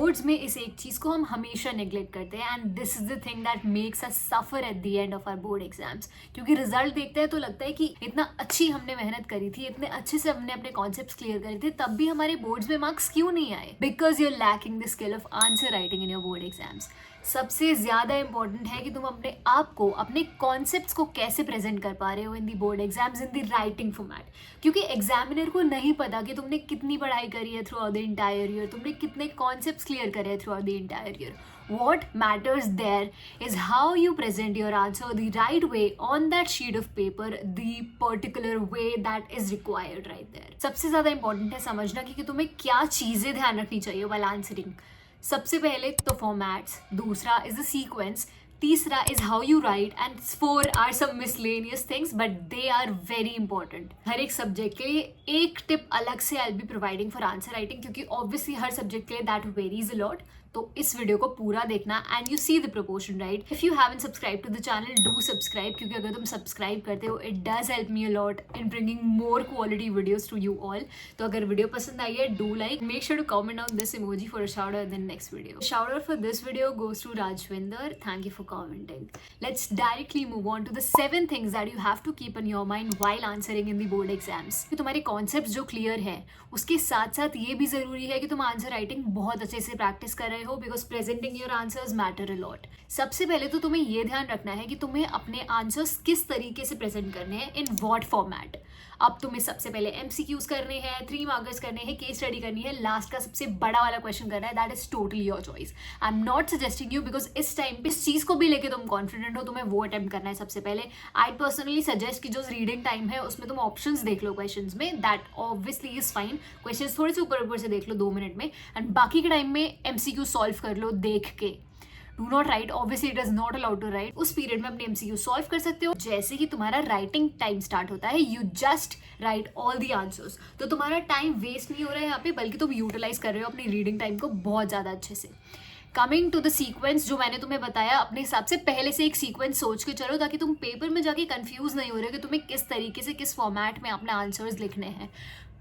Boards में इस एक चीज़ को हम हमेशा नेग्लेक्ट करते हैं and this is the thing that makes us suffer at the end of our board exams. क्योंकि रिजल्ट देखते हैं तो लगता है कि इतना अच्छी हमने मेहनत करी थी, इतने अच्छे से हमने अपने कॉन्सेप्ट्स क्लियर करे थे, तब भी हमारे बोर्ड्स में मार्क्स क्यों नहीं आए? Because you are lacking the skill of answer writing in your board exams. सबसे ज़्यादा इंपॉर्टेंट है कि तुम अपने आप को, अपने कॉन्सेप्ट्स को कैसे प्रेजेंट कर पा रहे हो in the board exams in the writing format. क्योंकि एग्जामिनर को नहीं पता कि तुमने कितनी पढ़ाई करी है throughout the entire year, तुमने कितने कॉन्सेप्ट्स क्लियर करे हैं throughout the entire year. What matters there is how you present your answer the right way on that sheet of paper, the particular way that is required right there. सबसे ज़्यादा important है समझना कि तुम्हें क्या चीज़ें ध्यान रखनी चाहिए while answering। सबसे पहले तो फॉर्मेट्स, दूसरा इज द सीक्वेंस, तीसरा is how you write and four are some miscellaneous things but they are very important. हर एक सब्जेक्ट के लिए एक टिप अलग से I will be providing for answer writing, क्योंकि ऑब्वियसली हर सब्जेक्ट के लिए दैट वेरीज अ लॉट। तो इस वीडियो को पूरा देखना and you see the proportion right. If you haven't subscribe to the channel, do subscribe, क्योंकि अगर तुम सब्सक्राइब करते हो it does help me a lot in bringing more quality videos to you all. तो अगर वीडियो पसंद आई है, do like, make sure to comment on this emoji for a shout out in the next video. Shout out for this video goes to Rajwinder. Thank you for commenting. Let's directly move on to the 7 things that you have to keep in your mind while answering in the board exams. कि तुम्हारे concept जो clear है, उसके साथ साथ ये भी जरूरी है कि तुम आंसर राइटिंग बहुत अच्छे से प्रैक्टिस कर रहे हो, because presenting your answers matter a lot. सबसे पहले तो तुम्हें ये ध्यान रखना है कि तुम्हें अपने आंसर्स किस तरीके से प्रेजेंट करने हैं, इन व्हाट फॉर्मेट। अब तुम्हें सबसे पहले MCQs करने हैं, 3 मार्कर्स करने हैं, केस स्टडी करनी है, लास्ट का सबसे बड़ा वाला क्वेश्चन करना है, that is totally your choice. I am not suggesting you, because इस टाइम पे इस चीज को भी लेके तुम कॉन्फिडेंट हो, तुम्हें वो अटेम्प्ट करना है सबसे पहले। आई पर्सनली सजेस्ट कि जो रीडिंग टाइम है उसमें तुम ऑप्शंस देख लो क्वेश्चंस में, that obviously is fine. Questions थोड़े से ऊपर ऊपर से देख लो 2 मिनट में, एंड बाकी के टाइम में MCQ सॉल्व कर लो देख के। Do not write, obviously it is not allowed to write. उस पीरियड में अपने MCQ सॉल्व कर सकते हो। जैसे ही तुम्हारा राइटिंग टाइम स्टार्ट होता है, you just right all the answers. तो तुम्हारा टाइम वेस्ट नहीं हो रहा है यहाँ पे, बल्कि तुम यूटिलाइज कर रहे हो अपनी रीडिंग टाइम को बहुत ज़्यादा अच्छे से। कमिंग टू द सीक्वेंस, जो मैंने तुम्हें बताया, अपने हिसाब से पहले से एक सीक्वेंस सोच के चलो, ताकि तुम पेपर में जाके कंफ्यूज नहीं हो रहे कि तुम्हें किस तरीके से, किस फॉर्मेट में अपने आंसर्स लिखने हैं।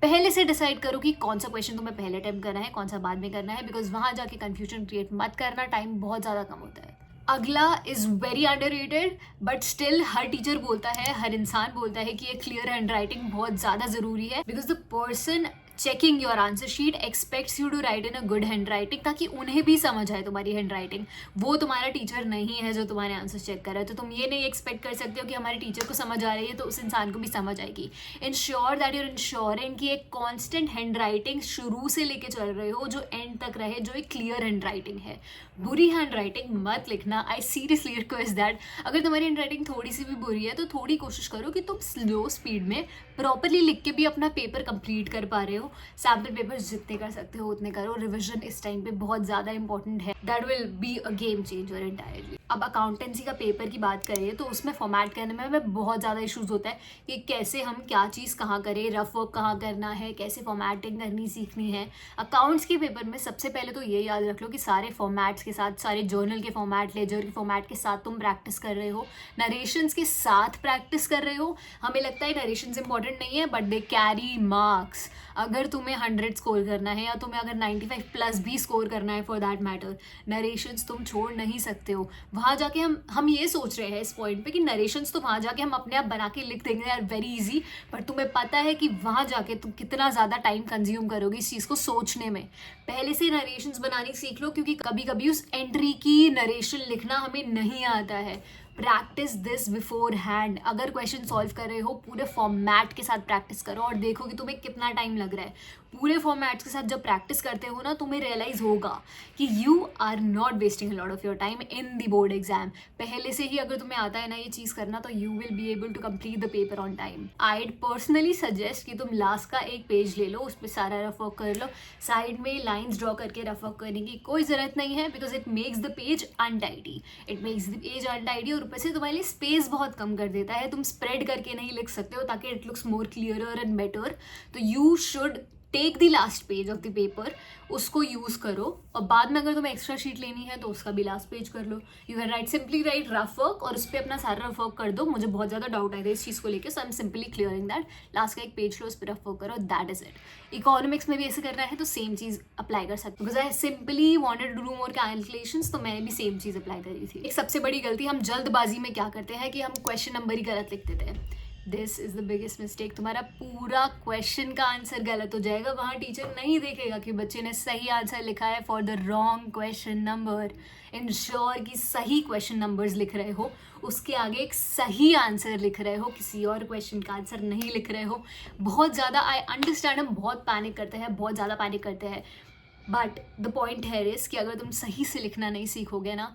पहले से डिसाइड करो कि कौन सा क्वेश्चन तुम्हें पहले अटेम्प्ट करना है, कौन सा बाद में करना है, बिकॉज वहाँ जाके कंफ्यूजन क्रिएट मत करना, टाइम बहुत ज़्यादा कम होता है। अगला is very underrated, but still her teacher बोलता है, हर इंसान बोलता है कि ये क्लियर हैंड राइटिंग बहुत ज़्यादा ज़रूरी है, because the person checking your answer sheet expects you to write in a good hand writing, ताकि उन्हें भी समझ आए तुम्हारी हैंड राइटिंग। वो तुम्हारा टीचर नहीं है जो तुम्हारे आंसर चेक कर रहा है, तो तुम ये नहीं एक्सपेक्ट कर सकते हो कि हमारे टीचर को समझ आ रही है तो उस इंसान को भी समझ आएगी। इंश्योर दैट यूर इंश्योरिंग कि एक कॉन्स्टेंट हैंड राइटिंग शुरू से लेके चल रहे हो, जो एंड तक रहे, जो एक क्लियर हैंड राइटिंग है। बुरी हैंड राइटिंग मत लिखना। आई सीरियसली रिक्वेस्ट दैट अगर तुम्हारी हैंड राइटिंग थोड़ी सी भी बुरी है तो थोड़ी कोशिश करो कि तुम स्लो स्पीड में प्रॉपरली लिख के भी अपना पेपर कंप्लीट कर पा रहे हो। सैम्पल पेपर्स जितने कर सकते हो उतने करो। रिविजन इस टाइम पे बहुत ज़्यादा इंपॉर्टेंट है, that will be a game changer entirely. अब अकाउंटेंसी का पेपर की बात करें तो उसमें फॉर्मेट करने में बहुत ज़्यादा इशूज़ होता है कि कैसे हम क्या चीज़ कहाँ करें, रफ वर्क कहाँ करना है, कैसे फॉर्मेटिंग करनी सीखनी है। अकाउंट्स के पेपर में सबसे पहले तो ये याद रख लो कि सारे फॉर्मेट्स के साथ, सारे जर्नल के फॉर्मेट, लेजर के फॉर्मेट के साथ तुम प्रैक्टिस कर रहे हो, नरेशंस के साथ प्रैक्टिस कर रहे हो। हमें लगता है नरेशंस इंपॉर्टेंट नहीं है, बट दे कैरी मार्क्स। अगर तुम्हें 100 स्कोर करना है या तुम्हें अगर 95 प्लस भी स्कोर करना है फॉर दैट मैटर, नरेशंस तुम छोड़ नहीं सकते हो। वहाँ जाके हम ये सोच रहे हैं इस पॉइंट पे कि नरेशंस तो वहाँ जाके हम अपने आप बना के लिख देंगे, यार वेरी इजी, बट तुम्हें पता है कि वहाँ जाके तुम कितना ज़्यादा टाइम कंज्यूम करोगे इस चीज़ को सोचने में। पहले से नरेशंस बनानी सीख लो, क्योंकि कभी कभी उस एंट्री की नरेशन लिखना हमें नहीं आता है। Practice this before hand. अगर क्वेश्चन सॉल्व कर रहे हो, पूरे फॉर्मेट के साथ प्रैक्टिस करो और देखो कि तुम्हें कितना टाइम लग रहा है। पूरे फॉर्मेट्स के साथ जब प्रैक्टिस करते हो ना, तुम्हें रियलाइज होगा कि you are not wasting a lot of your time in the board exam. पहले से ही अगर तुम्हें आता है ना ये चीज़ करना, तो you will be able to complete the paper on time. I'd personally suggest कि तुम लास्ट का एक पेज ले लो, उस पर सारा रफ वर्क कर लो। साइड में लाइन्स ड्रॉ करके रफ वर्क करने की कोई ज़रूरत नहीं है, because it makes the page untidy. It makes the page untidy और ऊपर से तुम्हारे लिए स्पेस बहुत कम कर देता है। तुम स्प्रेड करके नहीं लिख सकते हो ताकि it looks more clearer and better. तो you should take the last page of the paper, उसको यूज़ करो, और बाद में अगर तुम्हें एक्स्ट्रा शीट लेनी है तो उसका भी लास्ट पेज कर लो. You can write simply write rough work और उस पर अपना सारा रफ वर्क कर दो. मुझे बहुत ज़्यादा डाउट आया था इस चीज़ को लेकर, so I am simply clearing that. Last का एक पेज लो, उस पर रफ वर्क करो, दैट इज इट. इकोनॉमिक्स में भी ऐसे करना है तो सेम चीज़ अप्लाई कर सकते हो, because I simply wanted to do more calculations, तो मैंने भी सेम चीज़ अप्लाई करी थी. एक सबसे बड़ी गलती हम जल्दबाजी में क्या करते हैं कि हम क्वेश्चन नंबर ही गलत लिख देते हैं. This is the biggest mistake. तुम्हारा पूरा क्वेश्चन का आंसर गलत हो जाएगा. वहाँ टीचर नहीं देखेगा कि बच्चे ने सही आंसर लिखा है for the wrong question number. Ensure कि सही क्वेश्चन नंबर्स लिख रहे हो, उसके आगे एक सही आंसर लिख रहे हो, किसी और क्वेश्चन का आंसर नहीं लिख रहे हो. बहुत ज़्यादा आई अंडरस्टैंड, हम बहुत पैनिक करते हैं, बहुत ज़्यादा पैनिक करते हैं, बट द पॉइंट है इज कि अगर तुम सही से लिखना नहीं सीखोगे ना,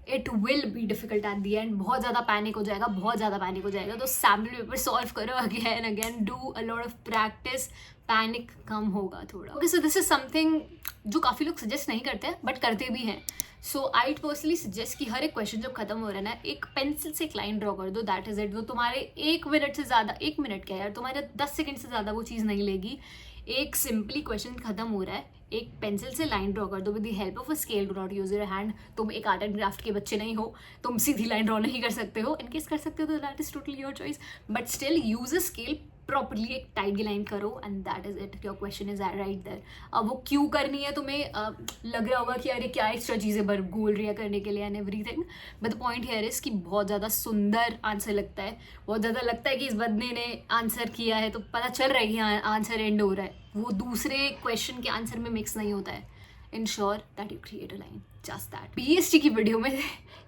it will be difficult at the and. बहुत ज़्यादा पैनिक हो जाएगा, बहुत ज़्यादा पैनिक हो जाएगा. तो सैम्पल पेपर सॉल्व करो again again, do a lot of practice, panic कम होगा थोड़ा. Okay, so this is something जो काफ़ी लोग सजेस्ट नहीं करते हैं बट करते भी हैं. सो आई पर्सनली सजेस्ट कि हर एक क्वेश्चन जब खत्म हो रहा है ना, एक पेंसिल से एक लाइन ड्रॉ कर दो, दैट इज इट. वो तुम्हारे 1 मिनट से ज़्यादा, 1 मिनट क्या यार, तुम्हारे 10 सेकेंड से ज़्यादा वो चीज़ नहीं लेगी. एक सिंपली क्वेश्चन खत्म हो रहा है, एक पेंसिल से लाइन ड्रॉ कर दो with the help of a scale. Do not use your hand. तुम एक आर्ट एंड क्राफ्ट के बच्चे नहीं हो, तुम सीधी लाइन ड्रॉ नहीं कर सकते हो. इनकेस कर सकते हो तो that is totally your choice, but still use a scale properly, एक टाइट लाइन करो and that is it. Your question is right there. अब वो क्यों करनी है तुम्हें लग रहा होगा कि अरे क्या एक्स्ट्रा चीज़ें बोल रही है करने के लिए and everything, but the point here is कि बहुत ज़्यादा सुंदर आंसर लगता है. बहुत ज़्यादा लगता है कि इस बंदे ने आंसर किया है, तो पता चल रहा है कि हाँ आंसर एंड हो रहा है, वो दूसरे क्वेश्चन के आंसर में मिक्स नहीं होता है. Ensure that you create a line, just that. BST की वीडियो में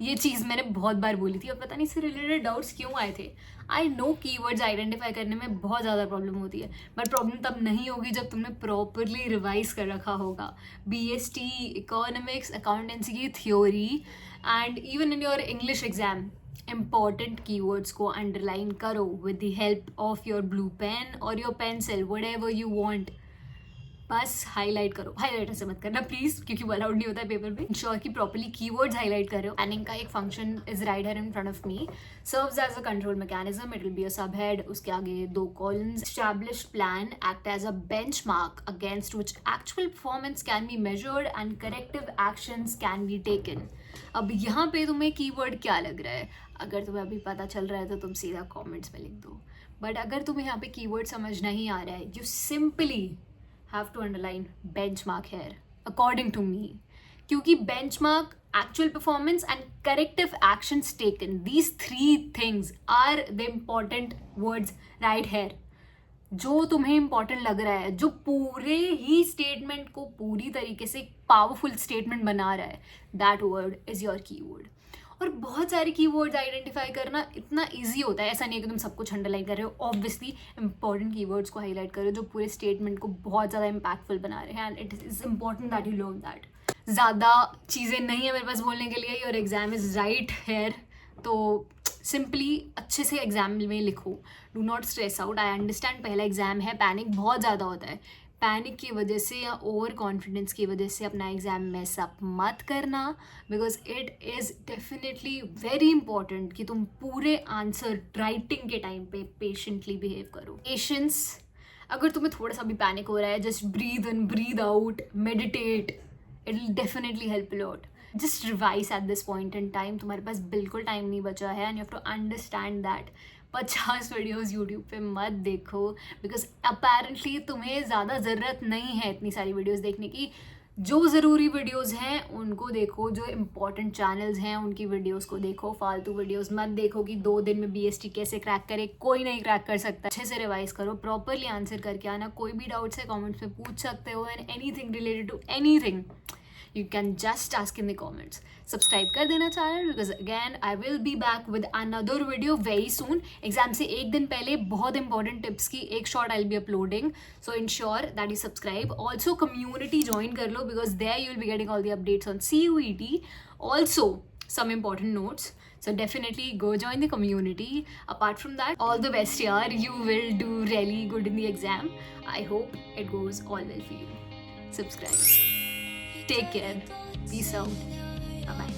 ये चीज़ मैंने बहुत बार बोली थी और पता नहीं इससे रिलेटेड डाउट्स क्यों आए थे. आई नो कीवर्ड्स आइडेंटिफाई करने में बहुत ज़्यादा प्रॉब्लम होती है, बट प्रॉब्लम तब नहीं होगी जब तुमने प्रॉपरली रिवाइज कर रखा होगा. BST, इकोनॉमिक्स, अकाउंटेंसी की theory and even in your English exam, important keywords को अंडरलाइन करो with the help of your blue pen or your pencil, whatever you want. बस हाईलाइट करो. हाईलाइट ऐसे मत करना प्लीज, क्योंकि वो अलाउड नहीं होता है पेपर पे. इंश्योर कि प्रॉपरली कीवर्ड्स हाईलाइट कर रहे हो. पैनिंग का एक function is right here in front of me, serves as a control mechanism. It will be a sub head, उसके आगे 2 columns. Established plan act as a benchmark against which actual performance can be measured and corrective actions can be taken. अब यहाँ पे तुम्हें keyword क्या लग रहा है? अगर तुम्हें अभी पता चल रहा है तो तुम सीधा कॉमेंट्स में लिख दो, बट अगर तुम्हें यहाँ पे कीवर्ड समझ नहीं आ रहा है, you simply have to underline benchmark here according to me, क्योंकि benchmark, actual performance and corrective actions taken, these 3 things are the important words right here. जो तुम्हें इंपॉर्टेंट लग रहा है, जो पूरे ही स्टेटमेंट को पूरी तरीके से पावरफुल स्टेटमेंट बना रहा है, that word is your keyword. और बहुत सारे कीवर्ड्स आइडेंटिफाई करना इतना इजी होता है, ऐसा नहीं है कि तुम सब कुछ अंडरलाइन कर रहे हो. ऑब्वियसली इंपॉर्टेंट कीवर्ड्स को हाईलाइट करो जो पूरे स्टेटमेंट को बहुत ज़्यादा इंपैक्टफुल बना रहे हैं, and it is important that you learn that. ज़्यादा चीज़ें नहीं है मेरे पास बोलने के लिए, your exam is right here, तो सिंपली अच्छे से एग्जाम में लिखो. Do not stress out. I understand पहला एग्जाम है, पैनिक बहुत ज़्यादा होता है. पैनिक की वजह से या ओवर कॉन्फिडेंस की वजह से अपना एग्ज़ाम मैस अप मत करना, because it is definitely very important कि तुम पूरे आंसर राइटिंग के टाइम पे पेशेंटली बिहेव करो. पेशेंस. अगर तुम्हें थोड़ा सा भी पैनिक हो रहा है, just breathe in, breathe out, meditate, it will definitely help lot. Just revise at this point in time. तुम्हारे पास बिल्कुल टाइम नहीं बचा है, and you have to understand that 50 videos YouTube पे मत देखो, बिकॉज अपेरेंटली तुम्हें ज़्यादा ज़रूरत नहीं है इतनी सारी वीडियोज़ देखने की. जो ज़रूरी वीडियोज़ हैं उनको देखो, जो इंपॉर्टेंट चैनल्स हैं उनकी वीडियोज़ को देखो. फालतू वीडियोज़ मत देखो कि 2 दिन में BST कैसे क्रैक करे, कोई नहीं क्रैक कर सकता. अच्छे से रिवाइज करो, प्रॉपरली आंसर करके आना. कोई भी डाउट्स है कॉमेंट्स में पूछ सकते हो, and anything related to anything you can just ask in the comments. Subscribe कर देना channel, because again I will be back with another video very soon. Exam से एक दिन पहले बहुत इंपॉर्टेंट टिप्स की एक short I'll be uploading, so ensure that you subscribe. Also community join कर लो, because there you will be getting all the updates on CUET. Also some important notes, so definitely go join the community. Apart from that, all the best yaar, you will do really good in the exam. I hope it goes all well for you. Subscribe. Take care. Peace out. Bye-bye.